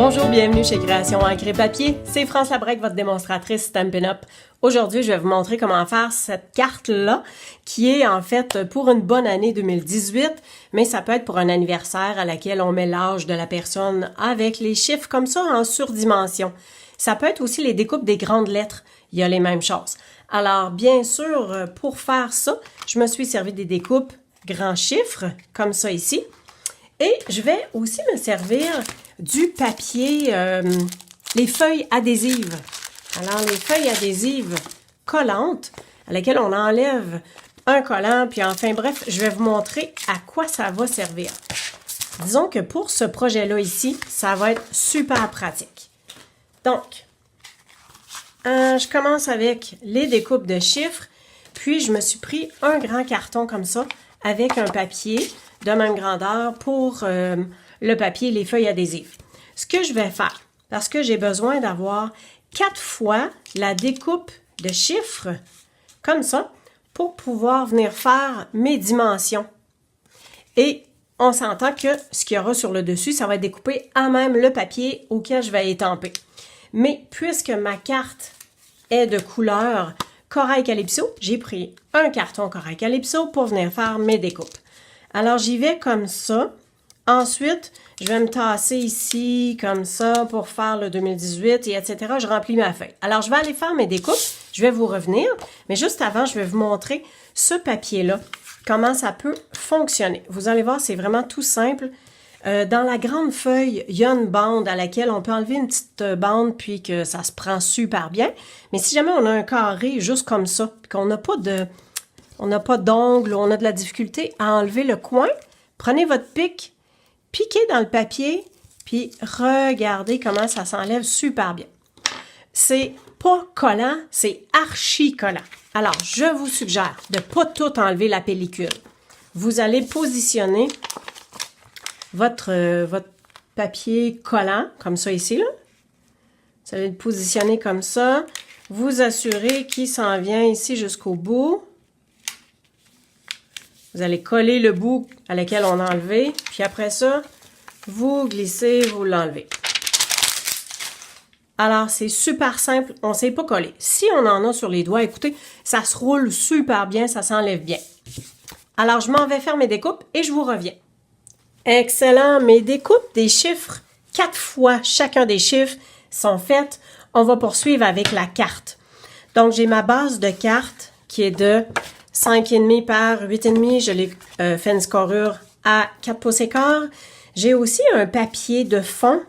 Bonjour, bienvenue chez Création Encre et Papier. C'est France Labrec, votre démonstratrice Stampin' Up. Aujourd'hui, je vais vous montrer comment faire cette carte-là, qui est en fait pour une bonne année 2018, mais ça peut être pour un anniversaire à laquelle on met l'âge de la personne avec les chiffres comme ça en surdimension. Ça peut être aussi les découpes des grandes lettres. Il y a les mêmes choses. Alors, bien sûr, pour faire ça, je me suis servi des découpes grands chiffres, comme ça ici. Et je vais aussi me servir du papier, les feuilles adhésives. Alors, les feuilles adhésives collantes, à laquelle on enlève un collant, puis enfin, bref, je vais vous montrer à quoi ça va servir. Disons que pour ce projet-là ici, ça va être super pratique. Donc, je commence avec les découpes de chiffres, puis je me suis pris un grand carton comme ça, avec un papier de même grandeur pour le papier et les feuilles adhésives. Ce que je vais faire, parce que j'ai besoin d'avoir 4 fois la découpe de chiffres, comme ça, pour pouvoir venir faire mes dimensions. Et on s'entend que ce qu'il y aura sur le dessus, ça va être découpé à même le papier auquel je vais étamper. Mais puisque ma carte est de couleur Corail Calypso, j'ai pris un carton Corail Calypso pour venir faire mes découpes. Alors, j'y vais comme ça. Ensuite, je vais me tasser ici, comme ça, pour faire le 2018, et etc. Je remplis ma feuille. Alors, je vais aller faire mes découpes. Je vais vous revenir. Mais juste avant, je vais vous montrer ce papier-là, comment ça peut fonctionner. Vous allez voir, c'est vraiment tout simple. Dans la grande feuille, il y a une bande à laquelle on peut enlever une petite bande puis que ça se prend super bien. Mais si jamais on a un carré juste comme ça, puis qu'on n'a pas d'ongle, on a de la difficulté à enlever le coin, prenez votre pic, piquez dans le papier, puis regardez comment ça s'enlève super bien. C'est pas collant, c'est archi collant. Alors, je vous suggère de ne pas tout enlever la pellicule. Vous allez positionner votre papier collant, comme ça ici, là. Vous allez le positionner comme ça. Vous assurez qu'il s'en vient ici jusqu'au bout. Vous allez coller le bout à lequel on a enlevé. Puis après ça, vous glissez, vous l'enlevez. Alors, c'est super simple. On ne sait pas coller. Si on en a sur les doigts, écoutez, ça se roule super bien, ça s'enlève bien. Alors, je m'en vais faire mes découpes et je vous reviens. Excellent! Mes découpes des chiffres, 4 fois chacun des chiffres sont faites. On va poursuivre avec la carte. Donc, j'ai ma base de carte qui est de 5,5 par 8,5. Je l'ai fait une scorure à 4 pouces et quart. J'ai aussi un papier de fond.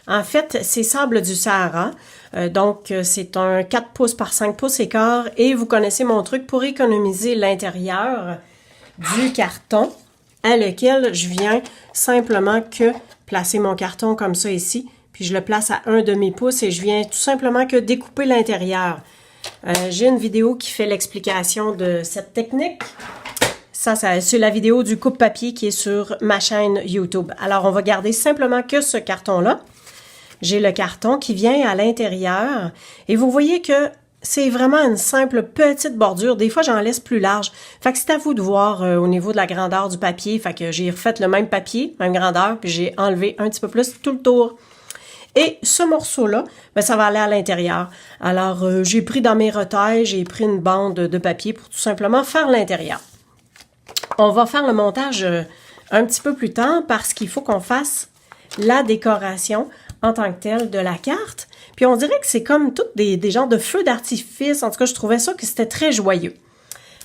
En fait, c'est Sable du Sahara. Donc, c'est un 4 pouces par 5 pouces et quart. Et vous connaissez mon truc pour économiser l'intérieur du carton, à lequel je viens simplement que placer mon carton comme ça ici, puis je le place à 1 demi-pouce et je viens tout simplement que découper l'intérieur. J'ai une vidéo qui fait l'explication de cette technique. Ça c'est la vidéo du coupe-papier qui est sur ma chaîne YouTube. Alors, on va garder simplement que ce carton-là. J'ai le carton qui vient à l'intérieur et vous voyez que c'est vraiment une simple petite bordure. Des fois, j'en laisse plus large. Fait que c'est à vous de voir au niveau de la grandeur du papier. Fait que j'ai refait le même papier, même grandeur, puis j'ai enlevé un petit peu plus tout le tour. Et ce morceau-là, ben, ça va aller à l'intérieur. Alors, j'ai pris dans mes retailles, j'ai pris une bande de papier pour tout simplement faire l'intérieur. On va faire le montage un petit peu plus tard parce qu'il faut qu'on fasse la décoration en tant que telle de la carte. Puis on dirait que c'est comme toutes des genres de feux d'artifice. En tout cas, je trouvais ça que c'était très joyeux.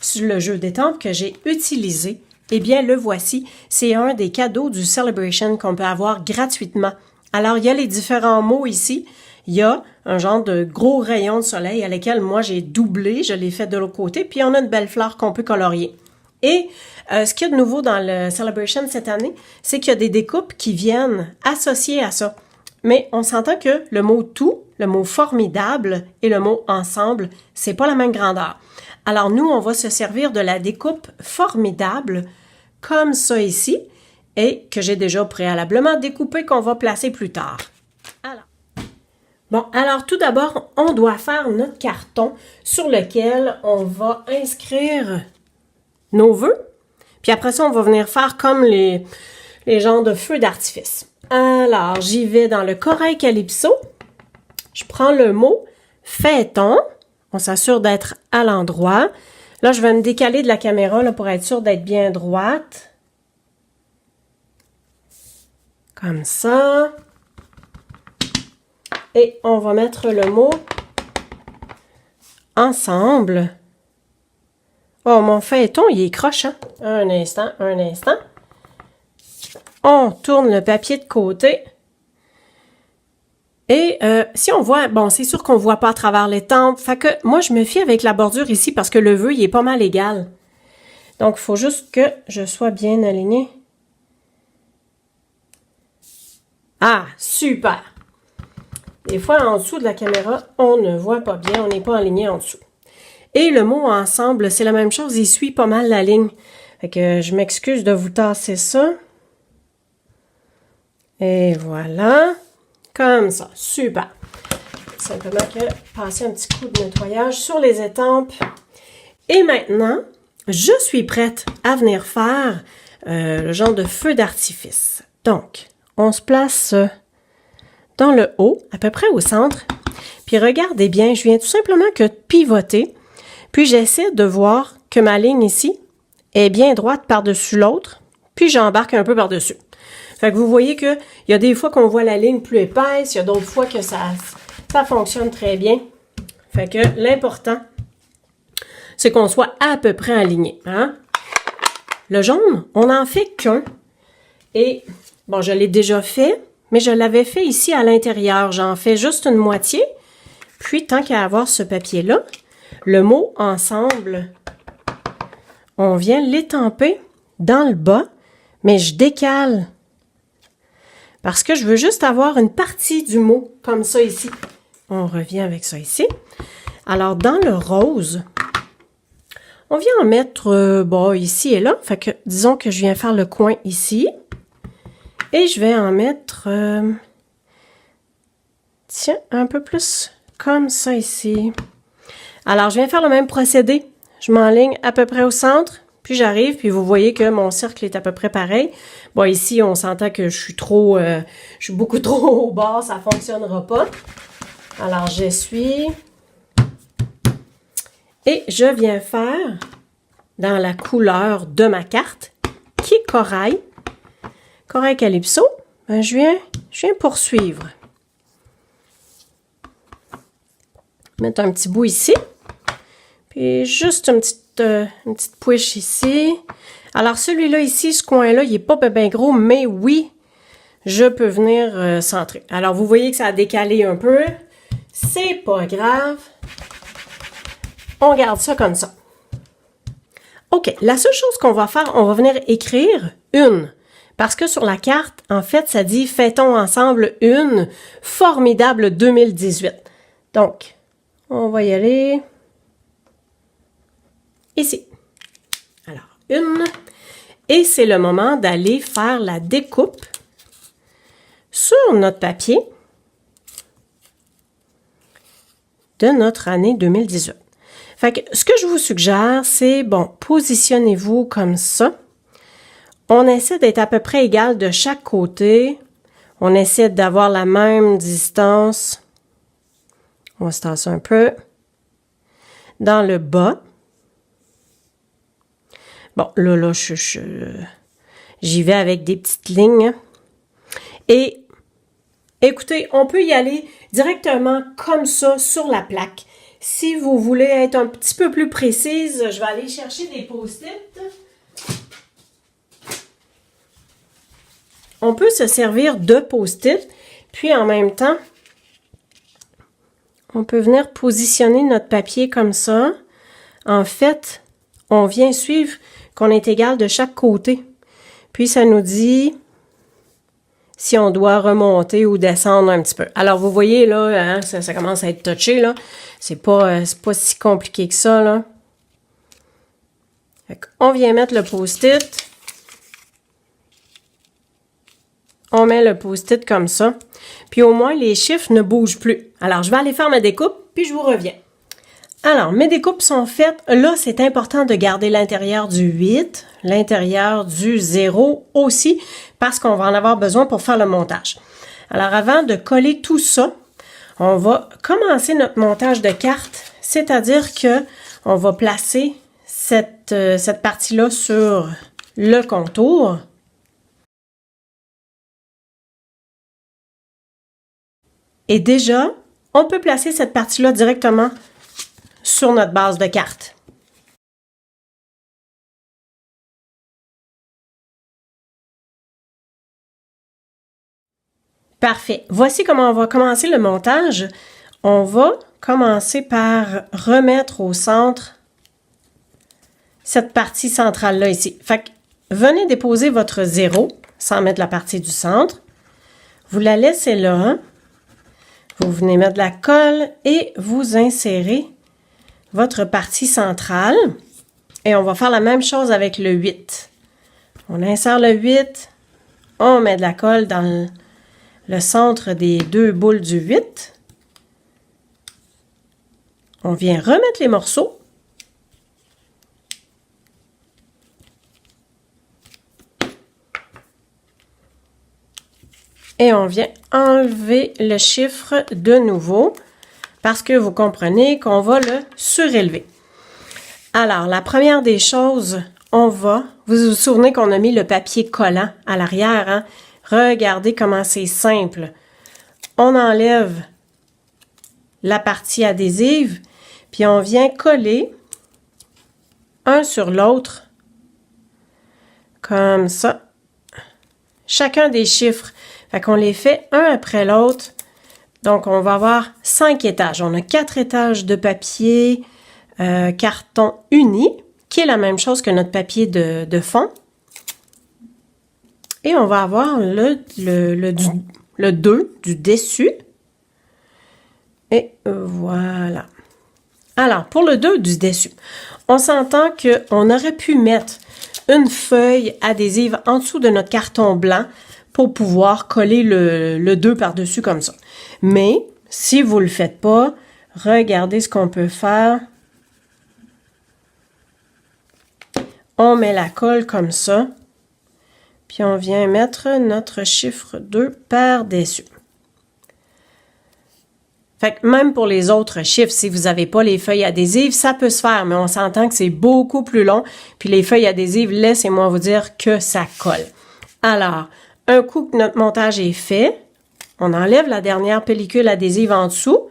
Sur le jeu d'étampes que j'ai utilisé, eh bien, le voici. C'est un des cadeaux du Celebration qu'on peut avoir gratuitement. Alors, il y a les différents mots ici. Il y a un genre de gros rayon de soleil à lequel moi, j'ai doublé. Je l'ai fait de l'autre côté. Puis, on a une belle fleur qu'on peut colorier. Et ce qu'il y a de nouveau dans le Celebration cette année, c'est qu'il y a des découpes qui viennent associées à ça. Mais on s'entend que le mot « tout », le mot « formidable » et le mot « ensemble », c'est pas la même grandeur. Alors nous, on va se servir de la découpe « formidable » comme ça ici et que j'ai déjà préalablement découpé qu'on va placer plus tard. Alors tout d'abord, on doit faire notre carton sur lequel on va inscrire nos vœux. Puis après ça, on va venir faire comme les genres de feux d'artifice. Alors, j'y vais dans le Corail Calypso. Je prends le mot « fêtons ». On s'assure d'être à l'endroit. Là, je vais me décaler de la caméra là, pour être sûre d'être bien droite. Comme ça. Et on va mettre le mot « ensemble ». Oh, mon feuilleton, il est croche, hein? Un instant, un instant. On tourne le papier de côté. Et si on voit, bon, c'est sûr qu'on ne voit pas à travers l'étampe. Fait que moi, je me fie avec la bordure ici parce que le vœu, il est pas mal égal. Donc, il faut juste que je sois bien alignée. Ah, super! Des fois, en dessous de la caméra, on ne voit pas bien, on n'est pas aligné en dessous. Et le mot « ensemble », c'est la même chose, il suit pas mal la ligne. Fait que je m'excuse de vous tasser ça. Et voilà. Comme ça. Super. Simplement que passer un petit coup de nettoyage sur les étampes. Et maintenant, je suis prête à venir faire le genre de feu d'artifice. Donc, on se place dans le haut, à peu près au centre. Puis regardez bien, je viens tout simplement que de pivoter. Puis j'essaie de voir que ma ligne ici est bien droite par-dessus l'autre. Puis j'embarque un peu par-dessus. Fait que vous voyez qu'il y a des fois qu'on voit la ligne plus épaisse, il y a d'autres fois que ça fonctionne très bien. Fait que l'important, c'est qu'on soit à peu près aligné. Hein? Le jaune, on n'en fait qu'un. Et, bon, je l'ai déjà fait, mais je l'avais fait ici à l'intérieur. J'en fais juste une moitié. Puis, tant qu'à avoir ce papier-là, le mot « ensemble », on vient l'étamper dans le bas, mais je décale. Parce que je veux juste avoir une partie du mot, comme ça ici. On revient avec ça ici. Alors, dans le rose, on vient en mettre, bon, ici et là. Fait que, disons que je viens faire le coin ici. Et je vais en mettre, tiens, un peu plus comme ça ici. Alors, je viens faire le même procédé. Je m'enligne à peu près au centre. Puis j'arrive, puis vous voyez que mon cercle est à peu près pareil. Bon, ici, on s'entend que je suis beaucoup trop au bas, ça ne fonctionnera pas. Alors, j'essuie. Et je viens faire, dans la couleur de ma carte, qui est Corail. Corail Calypso, ben, je viens poursuivre. Mettre un petit bout ici. Puis juste une petite pouiche ici. Alors, celui-là ici, ce coin-là, il n'est pas bien gros, mais oui, je peux venir centrer. Alors, vous voyez que ça a décalé un peu. C'est pas grave. On garde ça comme ça. OK, la seule chose qu'on va faire, on va venir écrire une. Parce que sur la carte, en fait, ça dit « Fêtons ensemble une formidable 2018 ». Donc, on va y aller ici. Alors, une. Et c'est le moment d'aller faire la découpe sur notre papier de notre année 2018. Fait que ce que je vous suggère, c'est, bon, positionnez-vous comme ça. On essaie d'être à peu près égal de chaque côté. On essaie d'avoir la même distance. On va se tasser un peu. Dans le bas. Bon, là, j'y vais avec des petites lignes. Et, écoutez, on peut y aller directement comme ça sur la plaque. Si vous voulez être un petit peu plus précise, je vais aller chercher des post-it. On peut se servir de post-it, puis en même temps, on peut venir positionner notre papier comme ça. En fait, on vient suivre qu'on est égal de chaque côté. Puis ça nous dit si on doit remonter ou descendre un petit peu. Alors vous voyez là, hein, ça commence à être touché là. C'est pas si compliqué que ça là. On vient mettre le post-it. On met le post-it comme ça. Puis au moins les chiffres ne bougent plus. Alors je vais aller faire ma découpe puis je vous reviens. Alors, mes découpes sont faites. Là, c'est important de garder l'intérieur du 8, l'intérieur du 0 aussi, parce qu'on va en avoir besoin pour faire le montage. Alors, avant de coller tout ça, on va commencer notre montage de carte, c'est-à-dire que on va placer cette partie-là sur le contour. Et déjà, on peut placer cette partie-là directement sur notre base de carte. Parfait. Voici comment on va commencer le montage. On va commencer par remettre au centre cette partie centrale-là ici. Fait que venez déposer votre 0 sans mettre la partie du centre. Vous la laissez là. Vous venez mettre de la colle et vous insérez votre partie centrale. Et on va faire la même chose avec le 8. On insère le 8. On met de la colle dans le centre des deux boules du 8. On vient remettre les morceaux. Et on vient enlever le chiffre de nouveau parce que vous comprenez qu'on va le surélever. Alors, la première des choses, vous vous souvenez qu'on a mis le papier collant à l'arrière, hein? Regardez comment c'est simple. On enlève la partie adhésive, puis on vient coller un sur l'autre, comme ça, chacun des chiffres. Fait qu'on les fait un après l'autre. Donc, on va avoir 5 étages. On a 4 étages de papier carton uni, qui est la même chose que notre papier de fond. Et on va avoir le 2 du dessus. Et voilà. Alors, pour le 2 du dessus, on s'entend qu'on aurait pu mettre une feuille adhésive en dessous de notre carton blanc pour pouvoir coller le 2 par-dessus comme ça. Mais, si vous ne le faites pas, regardez ce qu'on peut faire. On met la colle comme ça. Puis on vient mettre notre chiffre 2 par-dessus. Fait que même pour les autres chiffres, si vous n'avez pas les feuilles adhésives, ça peut se faire, mais on s'entend que c'est beaucoup plus long. Puis les feuilles adhésives, laissez-moi vous dire que ça colle. Alors, un coup que notre montage est fait, on enlève la dernière pellicule adhésive en dessous,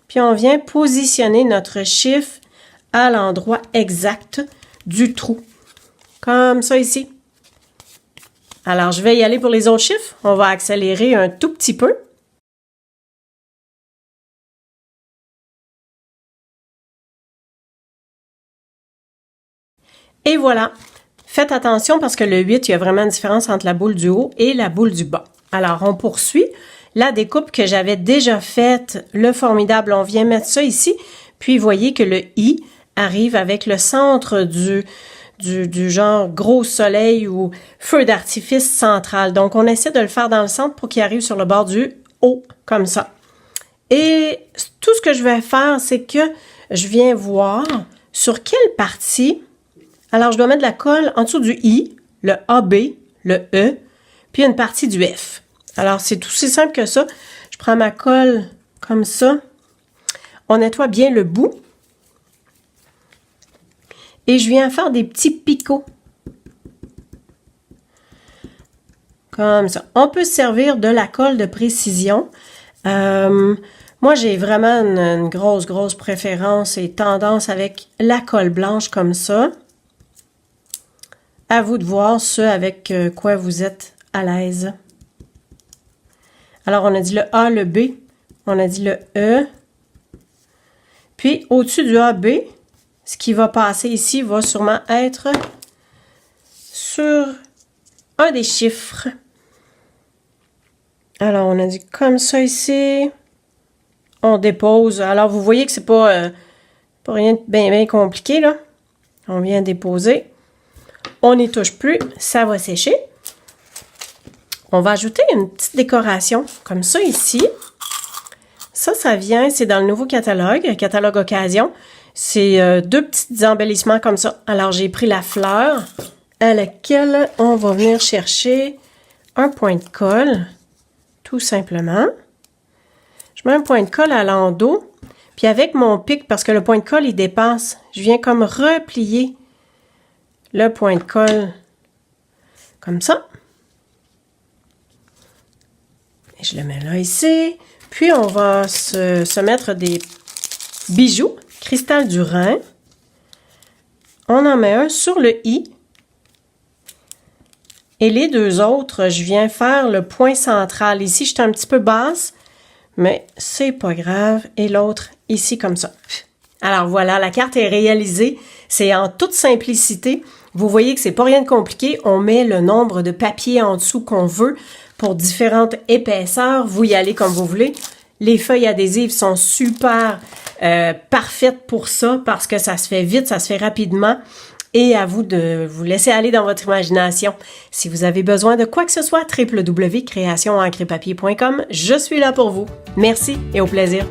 puis on vient positionner notre chiffre à l'endroit exact du trou. Comme ça ici. Alors, je vais y aller pour les autres chiffres. On va accélérer un tout petit peu. Et voilà. Faites attention parce que le 8, il y a vraiment une différence entre la boule du haut et la boule du bas. Alors, on poursuit. La découpe que j'avais déjà faite, le formidable, on vient mettre ça ici. Puis, vous voyez que le I arrive avec le centre du genre gros soleil ou feu d'artifice central. Donc, on essaie de le faire dans le centre pour qu'il arrive sur le bord du haut, comme ça. Et tout ce que je vais faire, c'est que je viens voir sur quelle partie. Alors, je dois mettre de la colle en dessous du I, le AB, le E, puis une partie du F. Alors, c'est aussi simple que ça. Je prends ma colle comme ça. On nettoie bien le bout. Et je viens faire des petits picots. Comme ça. On peut se servir de la colle de précision. Moi, j'ai vraiment une grosse préférence et tendance avec la colle blanche comme ça. À vous de voir ce avec quoi vous êtes à l'aise. Alors, on a dit le A, le B. On a dit le E. Puis, au-dessus du AB, ce qui va passer ici va sûrement être sur un des chiffres. Alors, on a dit comme ça ici. On dépose. Alors, vous voyez que c'est pas rien de bien compliqué, là. On vient déposer. On n'y touche plus. Ça va sécher. On va ajouter une petite décoration comme ça ici. Ça vient, c'est dans le nouveau catalogue occasion. C'est deux petits embellissements comme ça. Alors, j'ai pris la fleur à laquelle on va venir chercher un point de colle, tout simplement. Je mets un point de colle à l'endos, puis avec mon pic, parce que le point de colle, il dépasse, je viens comme replier le point de colle comme ça. Et je le mets là ici. Puis, on va se mettre des bijoux, cristal du Rhin. On en met un sur le i. Et les deux autres, je viens faire le point central. Ici, je suis un petit peu basse, mais c'est pas grave. Et l'autre, ici, comme ça. Alors voilà, la carte est réalisée. C'est en toute simplicité. Vous voyez que c'est pas rien de compliqué. On met le nombre de papiers en dessous qu'on veut pour différentes épaisseurs. Vous y allez comme vous voulez. Les feuilles adhésives sont super parfaites pour ça parce que ça se fait vite, ça se fait rapidement. Et à vous de vous laisser aller dans votre imagination. Si vous avez besoin de quoi que ce soit, www.creationencrepapier.com, je suis là pour vous. Merci et au plaisir.